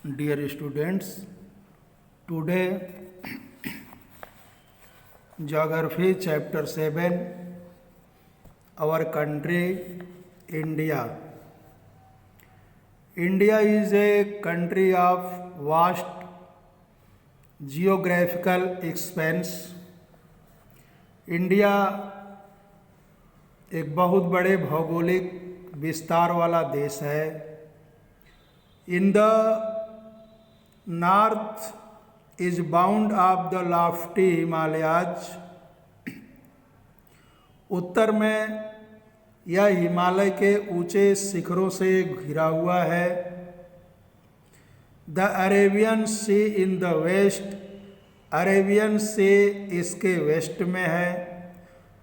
Dear students, today Geography Chapter 7, our country India. India is a country of vast geographical expanse. India एक बहुत बड़े भौगोलिक विस्तार वाला देश है. In the north is bound of the lofty Himalayas. उत्तर में यह हिमालय के ऊंचे शिखरों से घिरा हुआ है. The Arabian sea in the west. Arabian sea इसके वेस्ट में है.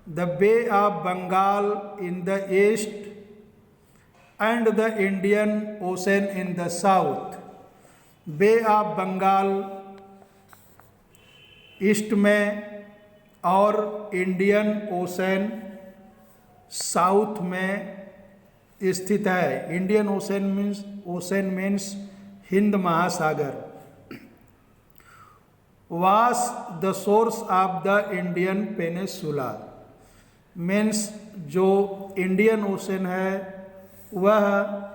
The bay of Bengal in the east and the Indian ocean in the south. Bay of Bengal east में और इंडियन ओशन साउथ में स्थित है. इंडियन ओशन मीन्स हिंद महासागर. वास the source of the Indian peninsula means जो इंडियन ओशन है वह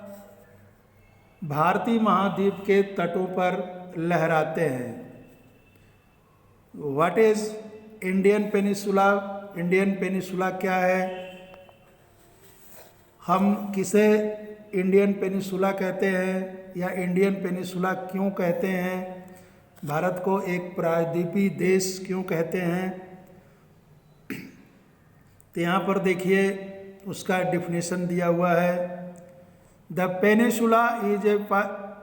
भारतीय महाद्वीप के तटों पर लहराते हैं. What is Indian peninsula? Indian peninsula क्या है? हम किसे इंडियन पेनिसुला कहते हैं या इंडियन पेनिसुला क्यों कहते हैं? भारत को एक प्रायद्वीपीय देश क्यों कहते हैं? तो यहाँ पर देखिए उसका डिफिनेशन दिया हुआ है. The peninsula is a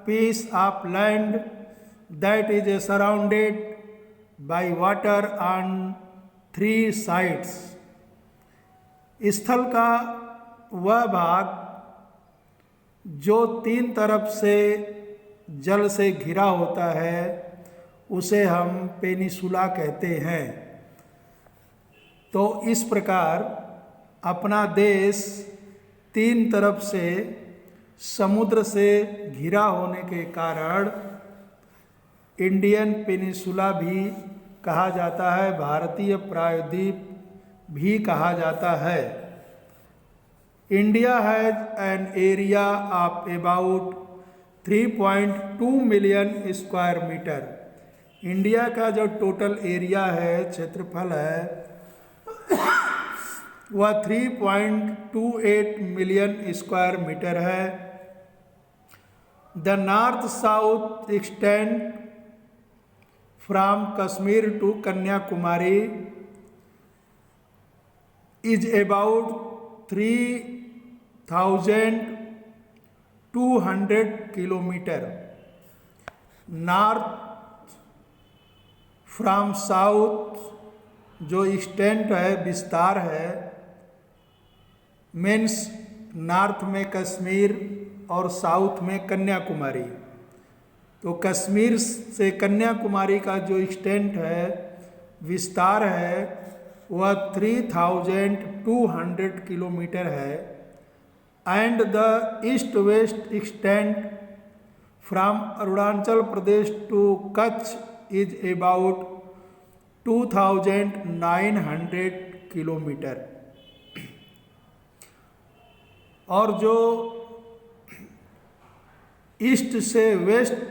piece of land that is a surrounded by water on 3 sides. स्थल का वह भाग जो 3 तरफ से जल से घिरा होता है उसे हम पेनिसुला कहते हैं. तो इस प्रकार अपना देश 3 तरफ से समुद्र से घिरा होने के कारण इंडियन पेनिसुला भी कहा जाता है, भारतीय प्रायद्वीप भी कहा जाता है. India has an area of about 3.2 million square metre. India का जो टोटल एरिया है, क्षेत्रफल है, वह 3.28 मिलियन स्क्वायर मीटर है. The north south extend from Kashmir to Kanyakumari is about 3,200 kilometre. North from south जो एक्सटेंट है, विस्तार है, मीन्स नॉर्थ में कश्मीर और साउथ में कन्याकुमारी. तो कश्मीर से कन्याकुमारी का जो एक्सटेंट है, विस्तार है, वह 3,200 किलोमीटर है. And the east west extent from Arunachal Pradesh to Kutch is about 2,900 kilometre. और जो ईस्ट से वेस्ट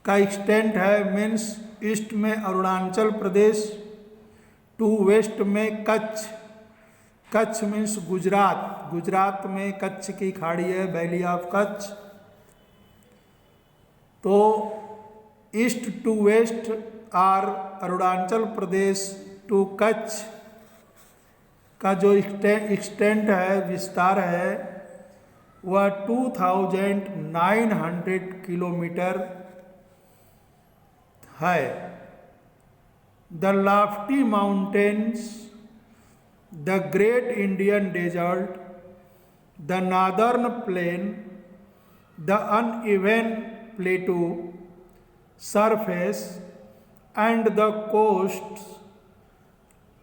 का एक्सटेंट है, मीन्स ईस्ट में अरुणाचल प्रदेश टू वेस्ट में कच्छ. कच्छ मीन्स गुजरात. गुजरात में कच्छ की खाड़ी है, वैली ऑफ कच्छ. तो ईस्ट टू वेस्ट और अरुणाचल प्रदेश टू कच्छ का जो एक्सटेंट है, विस्तार है, वह 2,900 किलोमीटर है. The lofty mountains, the great Indian desert, the northern plain, the uneven plateau surface and the coasts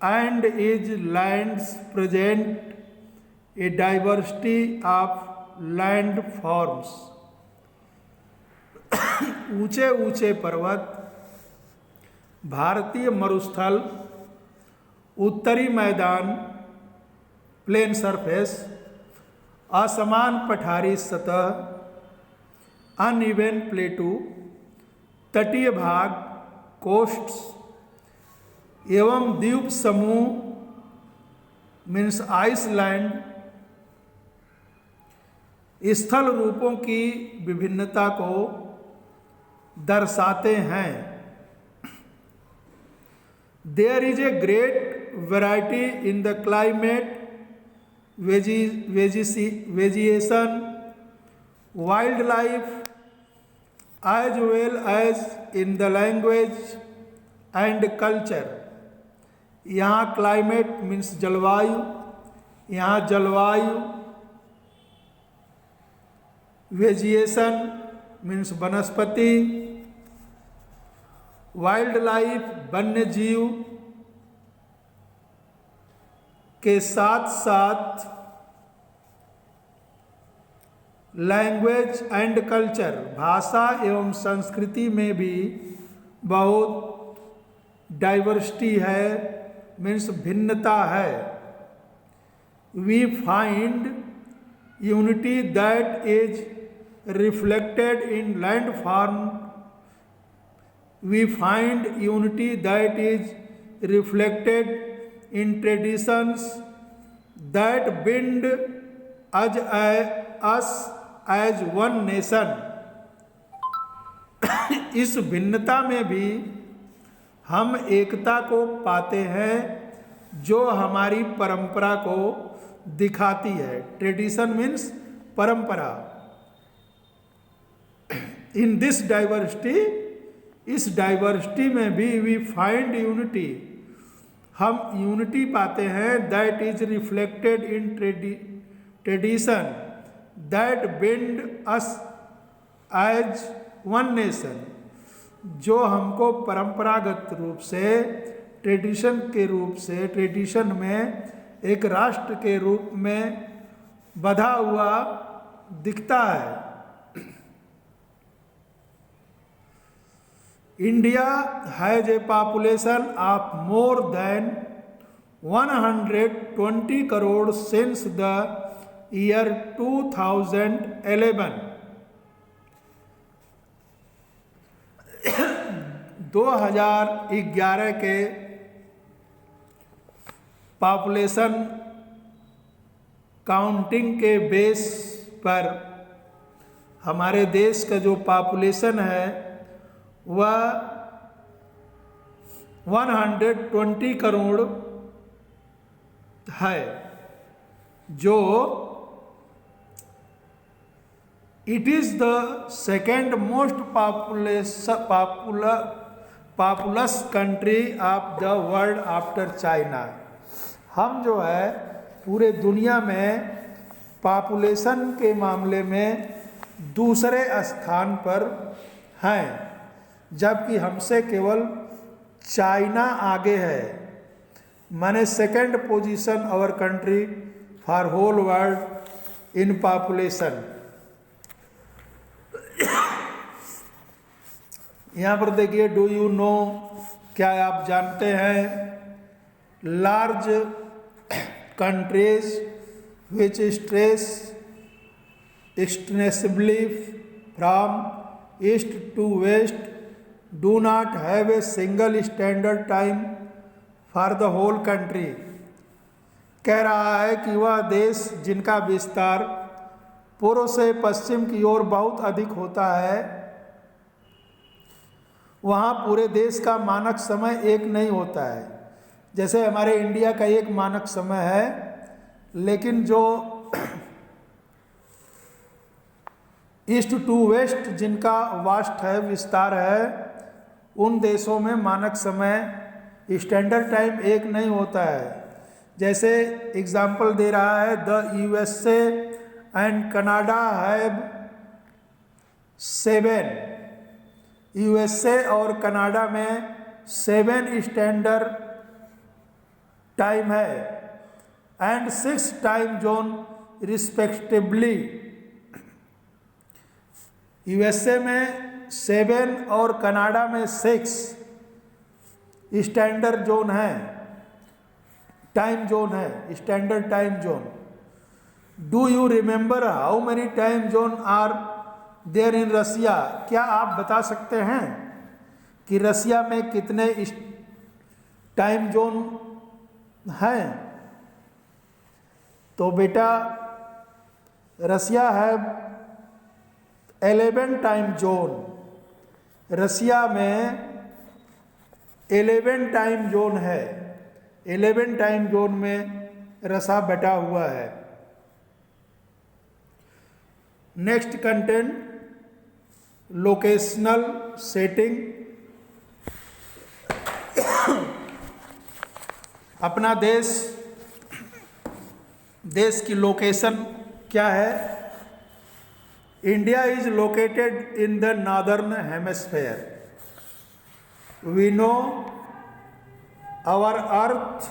and its lands present a diversity of landforms. ऊंचे ऊंचे पर्वत, भारतीय मरुस्थल, उत्तरी मैदान प्लेन सरफेस, असमान पठारी सतह, अनइवन प्लेटू, तटीय भाग कोस्ट्स एवं द्वीप समूह मीन्स आइसलैंड स्थल रूपों की विभिन्नता को दर्शाते हैं। There is a great variety in the climate, vegetation, wild life as well as in the language and culture. यहाँ क्लाइमेट मीन्स जलवायु, यहाँ जलवायु, वेजिएशन मीन्स वनस्पति, वाइल्ड लाइफ वन्य जीव के साथ साथ लैंग्वेज एंड कल्चर, भाषा एवं संस्कृति में भी बहुत डाइवर्सिटी है, मीन्स भिन्नता है। We find unity that is reflected in landform, we find unity that is reflected in traditions that bind us as one nation। इस भिन्नता में भी हम एकता को पाते हैं जो हमारी परंपरा को दिखाती है। ट्रेडिशन मीन्स परंपरा। इन दिस डाइवर्सिटी, इस डाइवर्सिटी में भी वी फाइंड यूनिटी, हम यूनिटी पाते हैं that is reflected in tradition that bind us as one nation, जो हमको परंपरागत रूप से ट्रेडिशन के रूप से, ट्रेडिशन में एक राष्ट्र के रूप में बंधा हुआ दिखता है। India has a population of more than 120 crore since the year 2011। 2011 के पॉपुलेशन काउंटिंग के बेस पर हमारे देश का जो पॉपुलेशन है वह 120 करोड़ है, जो it is the second most populous country of the world after China. हम जो है पूरे दुनिया में पॉपुलेशन के मामले में दूसरे स्थान पर हैं, जबकि हमसे केवल चाइना आगे है। माने second position our country for whole world in population. यहाँ पर देखिए, डू यू नो, क्या आप जानते हैं, large countries which stress extensively from east to west do not have a single standard time for the whole country। कह रहा है कि वह देश जिनका विस्तार पूर्व से पश्चिम की ओर बहुत अधिक होता है, वहाँ पूरे देश का मानक समय एक नहीं होता है। जैसे हमारे इंडिया का एक मानक समय है, लेकिन जो ईस्ट टू वेस्ट जिनका वास्ट है, विस्तार है, उन देशों में मानक समय स्टैंडर्ड टाइम एक नहीं होता है। जैसे एग्जाम्पल दे रहा है, the USA and Canada have 7, USA और कनाडा में 7 स्टैंडर्ड टाइम है and 6 time zone respectively. USA में 7 और कनाडा में 6 स्टैंडर्ड जोन है, टाइम जोन है, standard time zone. Do you remember how many time zone are there in Russia? क्या आप बता सकते हैं कि रसिया में कितने टाइम जोन हैं? तो बेटा रसिया है 11 टाइम जोन। रसिया में 11 टाइम जोन है। 11 टाइम जोन में रसा बटा हुआ है। Next content, locational setting. अपना देश की लोकेशन क्या है? India is located in the northern hemisphere. We know our earth